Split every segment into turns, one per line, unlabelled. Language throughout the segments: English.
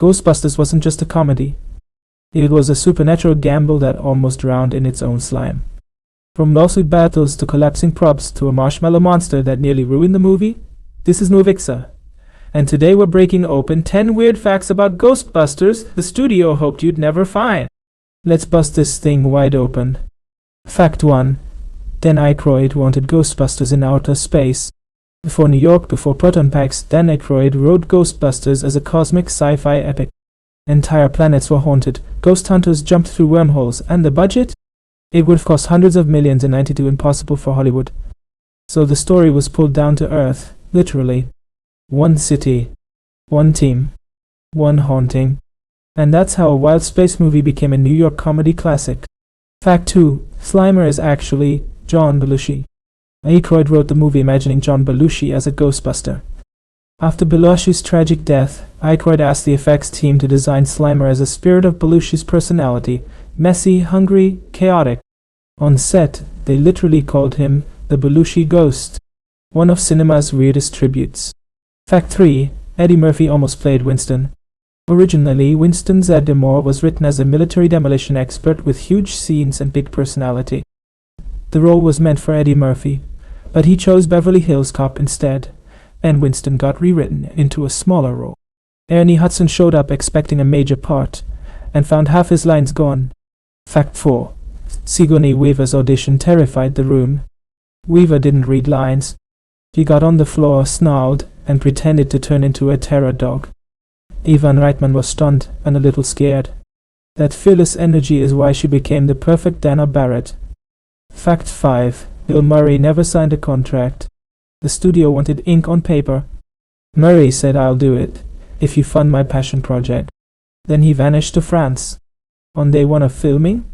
Ghostbusters wasn't just a comedy. It was a supernatural gamble that almost drowned in its own slime. From lawsuit battles to collapsing props to a marshmallow monster that nearly ruined the movie, this is MOVIXA. And today we're breaking open 10 weird facts about Ghostbusters the studio hoped you'd never find. Let's bust this thing wide open. Fact 1. Dan Aykroyd wanted Ghostbusters in outer space. Before New York, before proton packs, Dan Aykroyd wrote Ghostbusters as a cosmic sci-fi epic. Entire planets were haunted, ghost hunters jumped through wormholes, and the budget? It would have cost hundreds of millions in '92, impossible for Hollywood. So the story was pulled down to earth, literally. One city, one team, one haunting. And that's how a wild space movie became a New York comedy classic. Fact 2. Slimer is actually John Belushi. Aykroyd wrote the movie imagining John Belushi as a Ghostbuster. After Belushi's tragic death, Aykroyd asked the effects team to design Slimer as a spirit of Belushi's personality, messy, hungry, chaotic. On set, they literally called him the Belushi Ghost, one of cinema's weirdest tributes. Fact 3. Eddie Murphy almost played Winston. Originally, Winston Zeddemore was written as a military demolition expert with huge scenes and big personality. The role was meant for Eddie Murphy, but he chose Beverly Hills Cop instead, and Winston got rewritten into a smaller role. Ernie Hudson showed up expecting a major part, and found half his lines gone. Fact 4. Sigourney Weaver's audition terrified the room. Weaver didn't read lines. She got on the floor, snarled, and pretended to turn into a terror dog. Ivan Reitman was stunned and a little scared. That fearless energy is why she became the perfect Dana Barrett. Fact 5. Bill Murray never signed a contract. The studio wanted ink on paper. Murray said, "I'll do it, if you fund my passion project." Then he vanished to France. On day 1 of filming,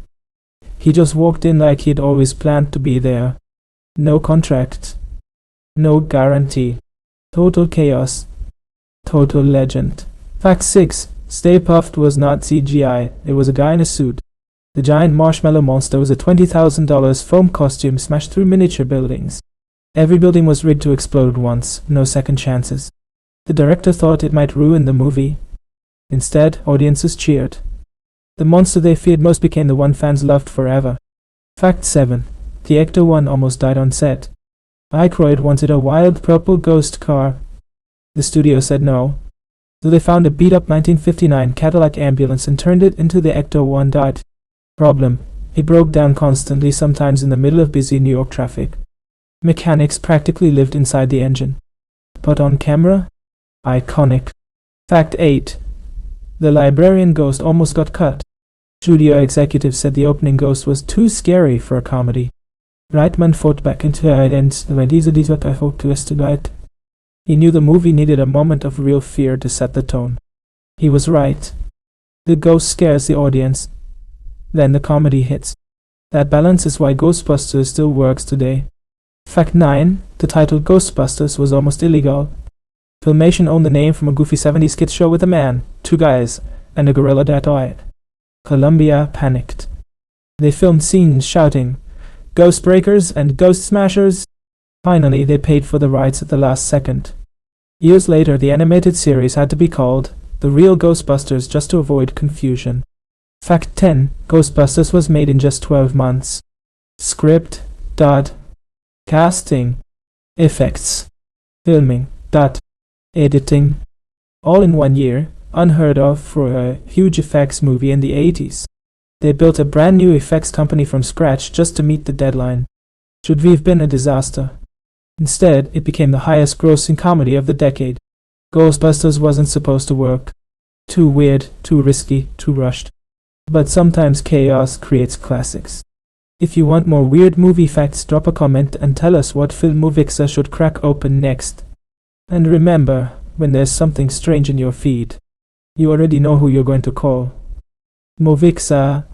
he just walked in like he'd always planned to be there. No contract. No guarantee. Total chaos. Total legend. Fact 6. Stay-Puft was not CGI, it was a guy in a suit. The giant marshmallow monster was a $20,000 foam costume smashed through miniature buildings. Every building was rigged to explode once, no second chances. The director thought it might ruin the movie. Instead, audiences cheered. The monster they feared most became the one fans loved forever. Fact 7. The Ecto-1 almost died on set. Aykroyd wanted a wild purple ghost car. The studio said no. So they found a beat-up 1959 Cadillac ambulance and turned it into the Ecto-1. Problem: it broke down constantly, sometimes in the middle of busy New York traffic. Mechanics practically lived inside the engine. But on camera? Iconic. Fact 8. The librarian ghost almost got cut. Studio executives said the opening ghost was too scary for a comedy. Reitman fought back into it and he knew the movie needed a moment of real fear to set the tone. He was right. The ghost scares the audience. Then the comedy hits. That balance is why Ghostbusters still works today. Fact 9. The title Ghostbusters was almost illegal. Filmation owned the name from a goofy 70s kids show with a man, 2 guys, and a gorilla that died. Columbia panicked. They filmed scenes shouting, "Ghost Breakers" and "Ghost Smashers." Finally, they paid for the rights at the last second. Years later, the animated series had to be called The Real Ghostbusters just to avoid confusion. Fact 10. Ghostbusters was made in just 12 months. Script, dot. Casting, effects, filming, dot. Editing. All in 1 year, unheard of for a huge effects movie in the 80s. They built a brand new effects company from scratch just to meet the deadline. Should have been a disaster. Instead, it became the highest grossing comedy of the decade. Ghostbusters wasn't supposed to work. Too weird, too risky, too rushed. But sometimes chaos creates classics. If you want more weird movie facts, drop a comment and tell us what film MOVIXA should crack open next. And remember, when there's something strange in your feed, you already know who you're going to call. MOVIXA.